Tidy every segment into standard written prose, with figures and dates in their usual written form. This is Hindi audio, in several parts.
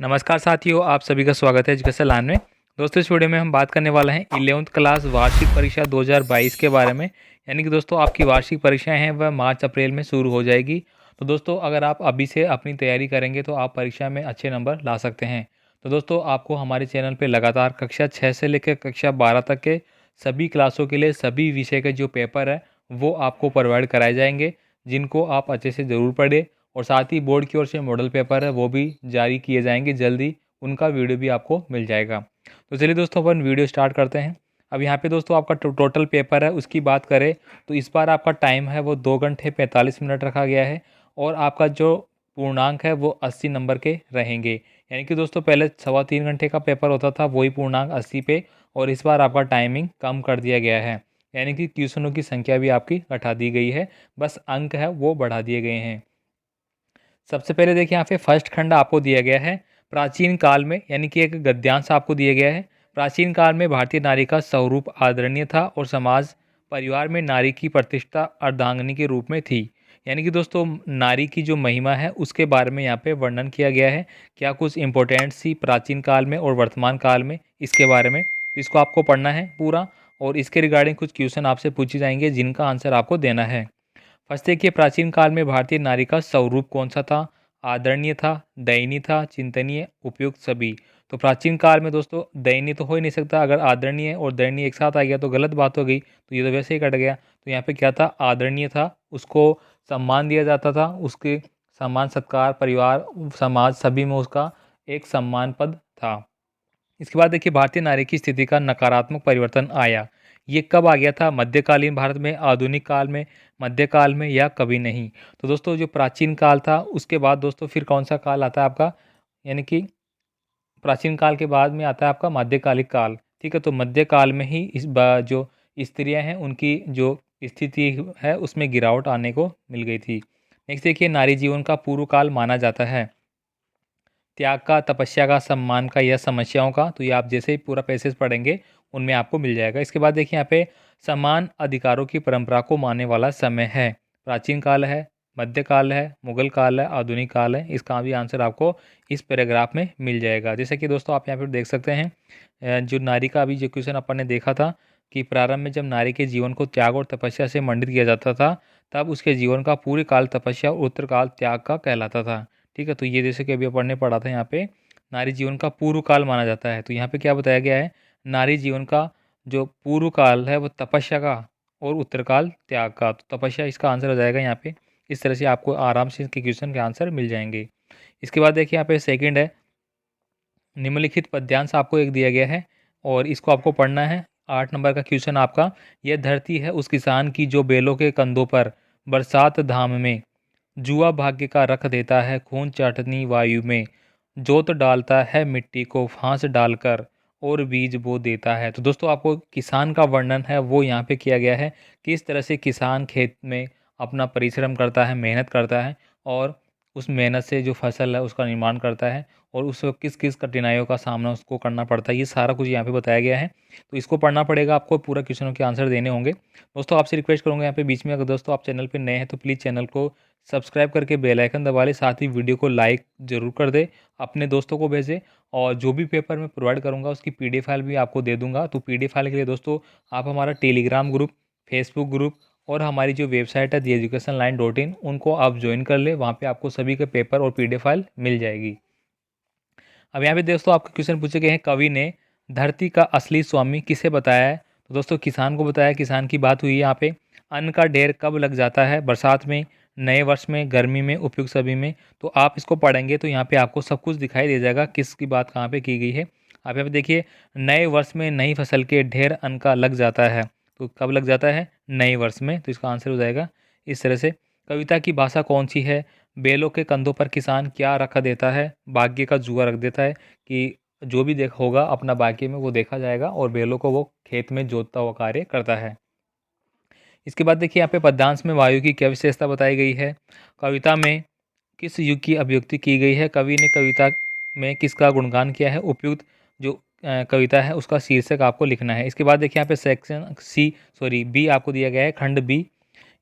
नमस्कार साथियों, आप सभी का स्वागत है एजुकेशन लाइन में। दोस्तों, इस वीडियो में हम बात करने वाला हैं 11वीं क्लास वार्षिक परीक्षा 2022 के बारे में। यानी कि दोस्तों, आपकी वार्षिक परीक्षाएं हैं वह मार्च अप्रैल में शुरू हो जाएगी। तो दोस्तों, अगर आप अभी से अपनी तैयारी करेंगे तो आप परीक्षा में अच्छे नंबर ला सकते हैं। तो दोस्तों, आपको हमारे चैनल पर लगातार कक्षा 6 से लेकर कक्षा 12 तक के सभी क्लासों के लिए सभी विषय के जो पेपर है वो आपको प्रोवाइड कराए जाएंगे, जिनको आप अच्छे से ज़रूर पढ़ें। और साथ ही बोर्ड की ओर से मॉडल पेपर है वो भी जारी किए जाएंगे जल्दी, उनका वीडियो भी आपको मिल जाएगा। तो चलिए दोस्तों, अपन वीडियो स्टार्ट करते हैं। अब यहाँ पे दोस्तों आपका टोटल पेपर है उसकी बात करें तो इस बार आपका टाइम है वो 2 घंटे 45 मिनट रखा गया है। और आपका जो पूर्णांक है वो 80 नंबर के रहेंगे। यानी कि दोस्तों, पहले 3.25 घंटे का पेपर होता था, वही पूर्णांक 80 पे। और इस बार आपका टाइमिंग कम कर दिया गया है, यानी कि क्वेश्चनों की संख्या भी आपकी घटा दी गई है, बस अंक है वो बढ़ा दिए गए हैं। सबसे पहले देखिए, यहाँ पे फर्स्ट खंड आपको दिया गया है प्राचीन काल में, यानी कि एक गद्यांश आपको दिया गया है। प्राचीन काल में भारतीय नारी का स्वरूप आदरणीय था और समाज परिवार में नारी की प्रतिष्ठा अर्धांगिनी के रूप में थी। यानी कि दोस्तों, नारी की जो महिमा है उसके बारे में यहाँ पे वर्णन किया गया है। क्या कुछ इंपॉर्टेंट सी प्राचीन काल में और वर्तमान काल में इसके बारे में, तो इसको आपको पढ़ना है पूरा। और इसके रिगार्डिंग कुछ क्वेश्चन आपसे पूछे जाएंगे जिनका आंसर आपको देना है। फर्स्ट देखिए, प्राचीन काल में भारतीय नारी का स्वरूप कौन सा था? आदरणीय था, दयनीय था, चिंतनीय, उपयुक्त, सभी। तो प्राचीन काल में दोस्तों दयनीय तो हो ही नहीं सकता, अगर आदरणीय और दयनीय एक साथ आ गया तो गलत बात हो गई, तो ये तो वैसे ही कट गया। तो यहाँ पे क्या था? आदरणीय था, उसको सम्मान दिया जाता था, उसके सम्मान सत्कार परिवार समाज सभी में उसका एक सम्मान पद था। इसके बाद देखिए, भारतीय नारी की स्थिति का नकारात्मक परिवर्तन आया। ये कब आ गया था? मध्यकालीन भारत में, आधुनिक काल में, मध्यकाल में, या कभी नहीं? तो दोस्तों, जो प्राचीन काल था उसके बाद दोस्तों फिर कौन सा काल आता है आपका? यानी कि प्राचीन काल के बाद में आता है आपका मध्यकालिक काल। ठीक है, तो मध्यकाल में ही जो स्त्रियां हैं उनकी जो स्थिति है उसमें गिरावट आने को मिल गई थी। नेक्स्ट देखिए, नारी जीवन का पूर्व काल माना जाता है त्याग का, तपस्या का, सम्मान का या समस्याओं का। तो ये आप जैसे ही पूरा पैसेज पढ़ेंगे उनमें आपको मिल जाएगा। इसके बाद देखिए, यहाँ पे समान अधिकारों की परंपरा को मानने वाला समय है। प्राचीन काल है, मध्यकाल है, मुगल काल है, आधुनिक काल है। इसका भी आंसर आपको इस पैराग्राफ में मिल जाएगा। जैसे कि दोस्तों आप यहाँ पर देख सकते हैं, जो नारी का अभी जो क्वेश्चन अपन ने देखा था कि प्रारंभ में जब नारी के जीवन को त्याग और तपस्या से मंडित किया जाता था, तब उसके जीवन का पूरे काल तपस्या और उत्तरकाल त्याग का कहलाता था। ठीक है, तो ये जैसे कि अभी अपन ने पढ़ा था, यहाँ पे नारी जीवन का पूर्व काल माना जाता है। तो यहाँ पे क्या बताया गया है? नारी जीवन का जो पूर्व काल है वो तपस्या का और उत्तरकाल त्याग का। तो तपस्या इसका आंसर हो जाएगा यहाँ पे। इस तरह से आपको आराम से इसके क्वेश्चन के आंसर मिल जाएंगे। इसके बाद देखिए, यहाँ पे सेकंड है, निम्नलिखित पद्यांश आपको एक दिया गया है और इसको आपको पढ़ना है। 8 नंबर का क्वेश्चन आपका, यह धरती है उस किसान की जो बैलों के कंधों पर बरसात धाम में जुआ भाग्य का रख देता है खून चाटनी वायु में, जोत डालता है मिट्टी को फांस डालकर और बीज बो देता है। तो दोस्तों, आपको किसान का वर्णन है वो यहाँ पे किया गया है, किस तरह से किसान खेत में अपना परिश्रम करता है, मेहनत करता है और उस मेहनत से जो फसल है उसका निर्माण करता है और उसको किस किस कठिनाइयों का सामना उसको करना पड़ता है, ये सारा कुछ यहाँ पे बताया गया है। तो इसको पढ़ना पड़ेगा आपको, पूरा क्वेश्चनों के आंसर देने होंगे। दोस्तों, आपसे रिक्वेस्ट करूँगा यहाँ पे बीच में, अगर दोस्तों आप चैनल पे नए हैं तो प्लीज़ चैनल को सब्सक्राइब करके बेल आइकन दबा लें, साथ ही वीडियो को लाइक ज़रूर कर दें, अपने दोस्तों को भेजें। और जो भी पेपर मैं प्रोवाइड करूँगा उसकी पीडीएफ फाइल भी आपको दे दूँगा। तो पीडीएफ फाइल के लिए दोस्तों आप हमारा टेलीग्राम ग्रुप, फेसबुक ग्रुप और हमारी जो वेबसाइट है theeducationline.in उनको आप ज्वाइन कर ले, वहाँ पे आपको सभी के पेपर और पीडीएफ फाइल मिल जाएगी। अब यहाँ पे दोस्तों आपके क्वेश्चन पूछे गए हैं, कवि ने धरती का असली स्वामी किसे बताया है? तो दोस्तों किसान को बताया, किसान की बात हुई है यहाँ पे। अन्न का ढेर कब लग जाता है? बरसात में, नए वर्ष में, गर्मी में, उपयुक्त सभी में। तो आप इसको पढ़ेंगे तो यहाँ पे आपको सब कुछ दिखाई दे जाएगा किसकी बात कहाँ पे की गई है। आप यहाँ पे देखिए, नए वर्ष में नई फसल के ढेर अन्न का लग जाता है। तो कब लग जाता है? नए वर्ष में। तो इसका आंसर हो जाएगा इस तरह से। कविता की भाषा कौन सी है? बैलों के कंधों पर किसान क्या रख देता है? भाग्य का जुआ रख देता है कि जो भी देख होगा अपना भाग्य में वो देखा जाएगा और बैलों को वो खेत में जोतता हुआ कार्य करता है। इसके बाद देखिए, यहाँ पे पद्यांश में वायु की क्या विशेषता बताई गई है? कविता में किस युग की अभिव्यक्ति की गई है? कवि ने कविता में किसका गुणगान किया है? उपयुक्त जो कविता है उसका शीर्षक आपको लिखना है। इसके बाद देखिए, यहाँ पे सेक्शन बी आपको दिया गया है, खंड बी।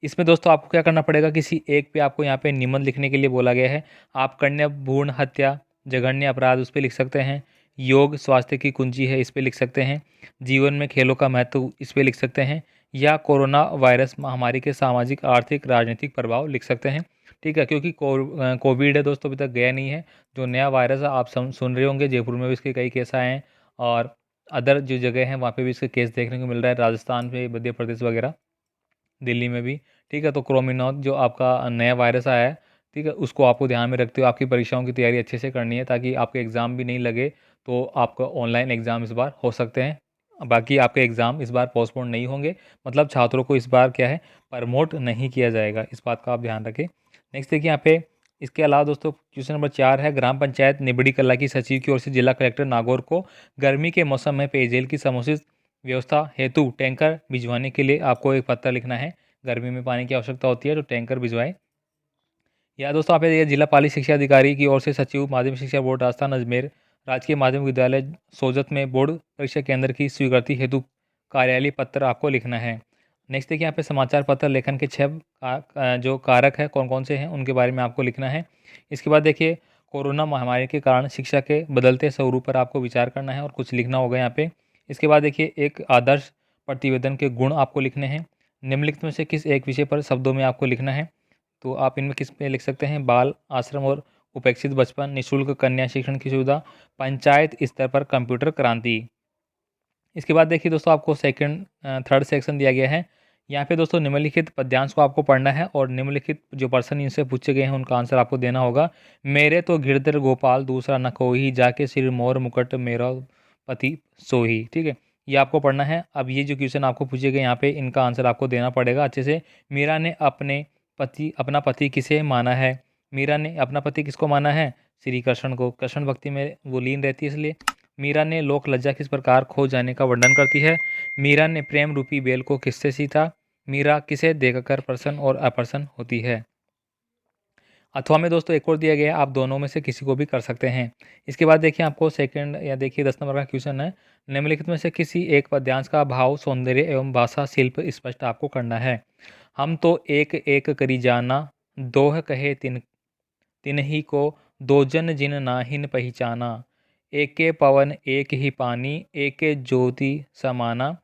इसमें दोस्तों आपको क्या करना पड़ेगा? किसी एक पे आपको यहाँ पे निबंध लिखने के लिए बोला गया है। आप कन्या भ्रूण हत्या, जघन्य अपराध उस पर लिख सकते हैं। योग स्वास्थ्य की कुंजी है, इस पर लिख सकते हैं। जीवन में खेलों का महत्व, इस पर लिख सकते हैं। या कोरोना वायरस महामारी के सामाजिक आर्थिक राजनीतिक प्रभाव लिख सकते हैं। ठीक है, क्योंकि कोविड है दोस्तों, अभी तक गया नहीं है। जो नया वायरस है आप सुन रहे होंगे, जयपुर में भी इसके कई केस आए हैं और अदर जो जगह हैं वहाँ पे भी इसके केस देखने को मिल रहा है, राजस्थान में, मध्य प्रदेश वगैरह, दिल्ली में भी। ठीक है, तो क्रोमिनॉक जो आपका नया वायरस आया है, ठीक है, उसको आपको ध्यान में रखते हुए आपकी परीक्षाओं की तैयारी अच्छे से करनी है, ताकि आपके एग्ज़ाम भी नहीं लगे तो आपका ऑनलाइन एग्ज़ाम इस बार हो सकते हैं। बाकी आपके एग्ज़ाम इस बार पोस्टपोन नहीं होंगे, मतलब छात्रों को इस बार क्या है, प्रमोट नहीं किया जाएगा, इस बात का आप ध्यान रखें। नेक्स्ट देखिए यहाँ पे, इसके अलावा दोस्तों क्वेश्चन नंबर 4 है, ग्राम पंचायत निबड़ी कला की सचिव की ओर से जिला कलेक्टर नागौर को गर्मी के मौसम में पेयजल की समुचित व्यवस्था हेतु टैंकर भिजवाने के लिए आपको एक पत्र लिखना है। गर्मी में पानी की आवश्यकता होती है तो टैंकर भिजवाएं। या दोस्तों आप ये जिला पालिक शिक्षा अधिकारी की ओर से सचिव माध्यमिक शिक्षा बोर्ड राजस्थान अजमेर राजकीय माध्यमिक विद्यालय सोजत में बोर्ड परीक्षा केंद्र की स्वीकृति हेतु कार्यालय पत्र आपको लिखना है। नेक्स्ट देखिए यहाँ पे समाचार पत्र लेखन के 6 जो कारक है कौन कौन से हैं उनके बारे में आपको लिखना है। इसके बाद देखिए कोरोना महामारी के कारण शिक्षा के बदलते स्वरूप पर आपको विचार करना है और कुछ लिखना होगा यहाँ पे। इसके बाद देखिए एक आदर्श प्रतिवेदन के गुण आपको लिखने हैं। निम्नलिखित में से किस एक विषय पर शब्दों में आपको लिखना है, तो आप इनमें किस पे लिख सकते हैं, बाल आश्रम और उपेक्षित बचपन, निःशुल्क कन्या शिक्षण की सुविधा, पंचायत स्तर पर कंप्यूटर क्रांति। इसके बाद देखिए दोस्तों आपको सेकंड थर्ड सेक्शन दिया गया है। यहाँ पे दोस्तों निम्नलिखित पद्यांश को आपको पढ़ना है और निम्नलिखित जो पर्सन इनसे पूछे गए हैं उनका आंसर आपको देना होगा। मेरे तो गिरधर गोपाल दूसरा न कोई, जाके सिर मोर मुकुट मेरा पति सोही। ठीक है, ये आपको पढ़ना है। अब ये जो क्वेश्चन आपको पूछे गए यहाँ पे इनका आंसर आपको देना पड़ेगा अच्छे से। मीरा ने अपना पति किसे माना है? मीरा ने अपना पति किसको माना है? श्री कृष्ण को। कृष्ण भक्ति में वो लीन रहती है इसलिए। मीरा ने लोक लज्जा किस प्रकार खो जाने का वर्णन करती है? मीरा ने प्रेम रूपी बेल को किससे सींचा? मीरा किसे देखकर प्रसन्न और अप्रसन्न होती है? अथवा में दोस्तों एक और दिया गया है, आप दोनों में से किसी को भी कर सकते हैं। इसके बाद देखिए आपको सेकंड या देखिए 10 नंबर का क्वेश्चन है, निम्नलिखित में से किसी एक पद्यांश का भाव सौंदर्य एवं भाषा शिल्प स्पष्ट आपको करना है। हम तो एक एक करी जाना, दोह कहे तिनहि को, दो जन जिन नाहिन पहचाना, एके पवन एक ही पानी, एके ज्योति समाना,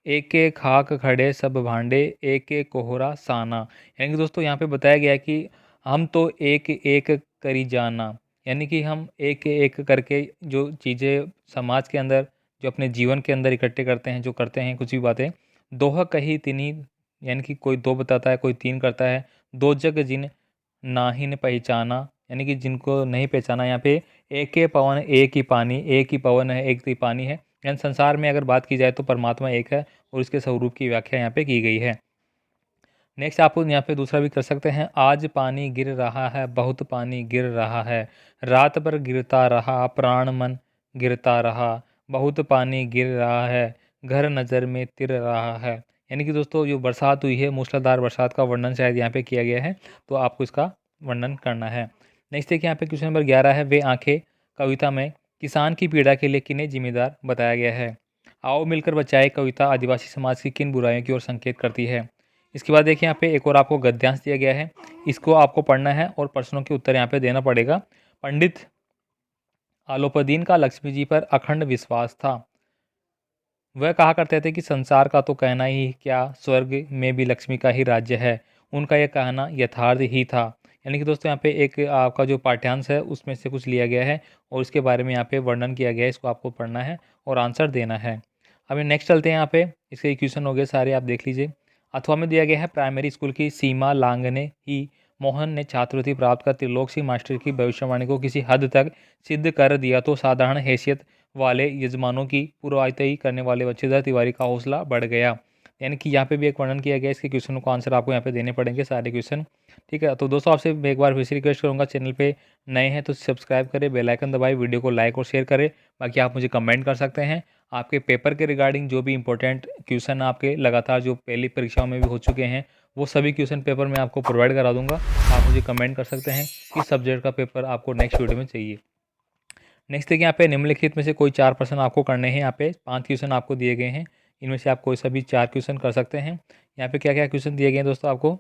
एके खाक खड़े सब भांडे, एके कोहरा साना। यानी कि दोस्तों यहाँ पे बताया गया है कि हम तो एक एक करी जाना, यानी कि हम एक एक करके जो चीज़ें समाज के अंदर, जो अपने जीवन के अंदर इकट्ठे करते हैं, जो करते हैं कुछ भी बातें, दोह कही तिनी, यानी कि कोई दो बताता है कोई तीन करता है। दो जग जिन नाहिन पहचाना, यानी कि जिनको नहीं पहचाना। यहाँ पे एक ही पवन एक ही पानी, एक ही पवन है एक ही पानी है, यानी संसार में अगर बात की जाए तो परमात्मा एक है और इसके स्वरूप की व्याख्या यहाँ पे की गई है। नेक्स्ट आप यहाँ पे दूसरा भी कर सकते हैं, आज पानी गिर रहा है, बहुत पानी गिर रहा है, रात भर गिरता रहा, प्राण मन गिरता रहा, बहुत पानी गिर रहा है, घर नज़र में तिर रहा है। यानी कि दोस्तों जो बरसात हुई है, मूसलाधार बरसात का वर्णन शायद यहाँ पे किया गया है, तो आपको इसका वर्णन करना है। नेक्स्ट देखिए यहाँ पे क्वेश्चन नंबर 11 है, वे आंखें कविता में किसान की पीड़ा के लिए किन्हें जिम्मेदार बताया गया है? आओ मिलकर बचाए कविता आदिवासी समाज की किन बुराइयों की ओर संकेत करती है? इसके बाद देखिए यहाँ पे एक और आपको गद्यांश दिया गया है, इसको आपको पढ़ना है और प्रश्नों के उत्तर यहाँ पे देना पड़ेगा। पंडित आलोपदीन का लक्ष्मी जी पर अखंड विश्वास था। वह कहा करते थे कि संसार का तो कहना ही क्या, स्वर्ग में भी लक्ष्मी का ही राज्य है। उनका यह कहना यथार्थ ही था। यानी कि दोस्तों यहाँ पे एक आपका जो पाठ्यांश है उसमें से कुछ लिया गया है और उसके बारे में यहाँ पे वर्णन किया गया है, इसको आपको पढ़ना है और आंसर देना है। अभी नेक्स्ट चलते हैं, यहाँ पे इसके क्वेश्चन हो गए सारे, आप देख लीजिए। अथवा में दिया गया है, प्राइमरी स्कूल की सीमा लांघने ही मोहन ने छात्रवृत्ति प्राप्त कर त्रिलोक सिंह मास्टर की भविष्यवाणी को किसी हद तक सिद्ध कर दिया तो साधारण हैसियत वाले यजमानों की पूर्वायतई करने वाले बच्चेदार तिवारी का हौसला बढ़ गया। यानी कि यहाँ पे भी एक वर्णन किया गया, इसके क्वेश्चनों को आंसर आपको यहाँ पे देने पड़ेंगे सारे क्वेश्चन। ठीक है, तो दोस्तों आपसे एक बार फिर से रिक्वेस्ट करूँगा, चैनल पे नए हैं तो सब्सक्राइब करें, बेल आइकन दबाएं, वीडियो को लाइक और शेयर करें। बाकी आप मुझे कमेंट कर सकते हैं आपके पेपर के रिगार्डिंग, जो भी इंपॉर्टेंट क्वेश्चन आपके लगातार जो पहली परीक्षाओं में भी हो चुके हैं वो सभी क्वेश्चन पेपर मैं आपको प्रोवाइड करा दूंगा। आप मुझे कमेंट कर सकते हैं किस सब्जेक्ट का पेपर आपको नेक्स्ट वीडियो में चाहिए। नेक्स्ट देखिए यहाँ पे निम्नलिखित में से कोई 4 प्रश्न आपको करने हैं। यहाँ पे 5 क्वेश्चन आपको दिए गए हैं, इनमें से आप कोई सा भी 4 क्वेश्चन कर सकते हैं। यहाँ पे क्या क्या क्वेश्चन दिए गए हैं दोस्तों आपको,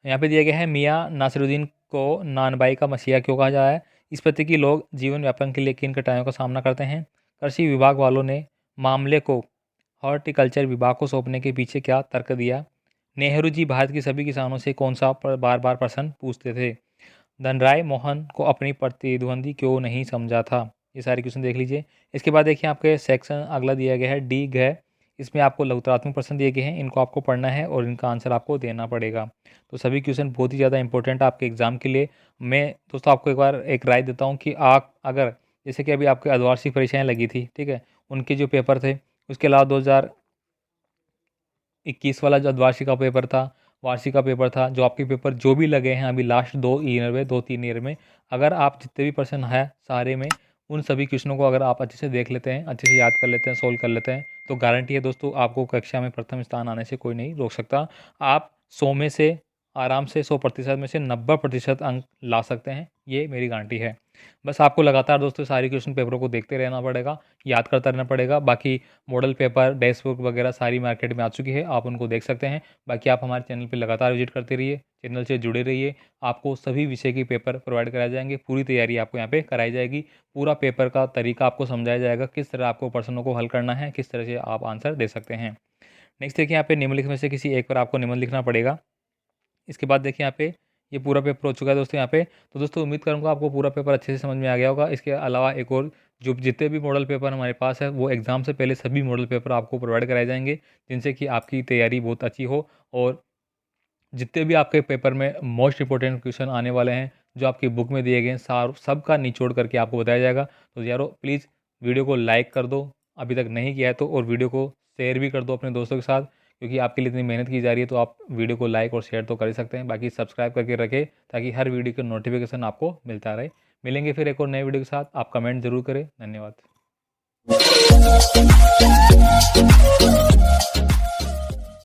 यहाँ पे दिया गया है, मियाँ नासिरुद्दीन को नानबाई का मसीहा क्यों कहा जाता है? इस प्रति की लोग जीवन यापन के लिए किन कठिनाइयों का सामना करते हैं। कृषि विभाग वालों ने मामले को हॉर्टिकल्चर विभाग को सौंपने के पीछे क्या तर्क दिया। नेहरू जी भारत के सभी किसानों से कौन सा बार बार प्रश्न पूछते थे। धनराय मोहन को अपनी प्रतिद्वंदी क्यों नहीं समझा था। ये सारे क्वेश्चन देख लीजिए। इसके बाद देखिए आपके सेक्शन अगला दिया गया है डी गए। इसमें आपको लघुतरात्मक प्रश्न दिए गए हैं, इनको आपको पढ़ना है और इनका आंसर आपको देना पड़ेगा। तो सभी क्वेश्चन बहुत ही ज़्यादा इंपॉर्टेंट है आपके एग्जाम के लिए। मैं दोस्तों आपको एक बार एक राय देता हूँ कि आप अगर जैसे कि अभी आपके अर्धवार्षिक परीक्षाएं लगी थी, ठीक है, उनके जो पेपर थे, उसके अलावा 2021 वाला जो अर्धवार्षिक का पेपर था, वार्षिक का पेपर था, जो आपके पेपर जो भी लगे हैं अभी लास्ट 2-3 ईयर में, अगर आप जितने भी प्रश्न है सारे में उन सभी क्वेश्चनों को अगर आप अच्छे से देख लेते हैं, अच्छे से याद कर लेते हैं, सोल्व कर लेते हैं, तो गारंटी है दोस्तों आपको कक्षा में प्रथम स्थान आने से कोई नहीं रोक सकता। आप 100 में से आराम से 100% में से 90% अंक ला सकते हैं, ये मेरी गारंटी है। बस आपको लगातार दोस्तों सारी क्वेश्चन पेपरों को देखते रहना पड़ेगा, याद करता रहना पड़ेगा। बाकी मॉडल पेपर, डेस्क बुक वगैरह सारी मार्केट में आ चुकी है, आप उनको देख सकते हैं। बाकी आप हमारे चैनल पे लगातार विजिट करते रहिए, चैनल से जुड़े रहिए। आपको सभी विषय के पेपर प्रोवाइड कराए जाएंगे, पूरी तैयारी आपको यहाँ पे कराई जाएगी। पूरा पेपर का तरीका आपको समझाया जाएगा, किस तरह आपको प्रश्नों को हल करना है, किस तरह से आप आंसर दे सकते हैं। नेक्स्ट देखिए यहाँ पे निम्नलिखित में से किसी एक पर आपको निबंध लिखना पड़ेगा। इसके बाद देखिए यहाँ पे ये पूरा पेपर हो चुका है दोस्तों यहाँ पे। तो दोस्तों उम्मीद करूँगा आपको पूरा पेपर अच्छे से समझ में आ गया होगा। इसके अलावा एक और जो जितने भी मॉडल पेपर हमारे पास है वो एग्ज़ाम से पहले सभी मॉडल पेपर आपको प्रोवाइड कराए जाएंगे, जिनसे कि आपकी तैयारी बहुत अच्छी हो। और जितने भी आपके पेपर में मोस्ट इंपॉर्टेंट क्वेश्चन आने वाले हैं, जो आपकी बुक में दिए गए हैं, सबका निचोड़ करके आपको बताया जाएगा। तो यारो प्लीज़ वीडियो को लाइक कर दो अभी तक नहीं किया है तो, और वीडियो को शेयर भी कर दो अपने दोस्तों के साथ, क्योंकि आपके लिए इतनी मेहनत की जा रही है। तो आप वीडियो को लाइक और शेयर तो कर ही सकते हैं। बाकी सब्सक्राइब करके रखें ताकि हर वीडियो का नोटिफिकेशन आपको मिलता रहे। मिलेंगे फिर एक और नए वीडियो के साथ। आप कमेंट जरूर करें। धन्यवाद।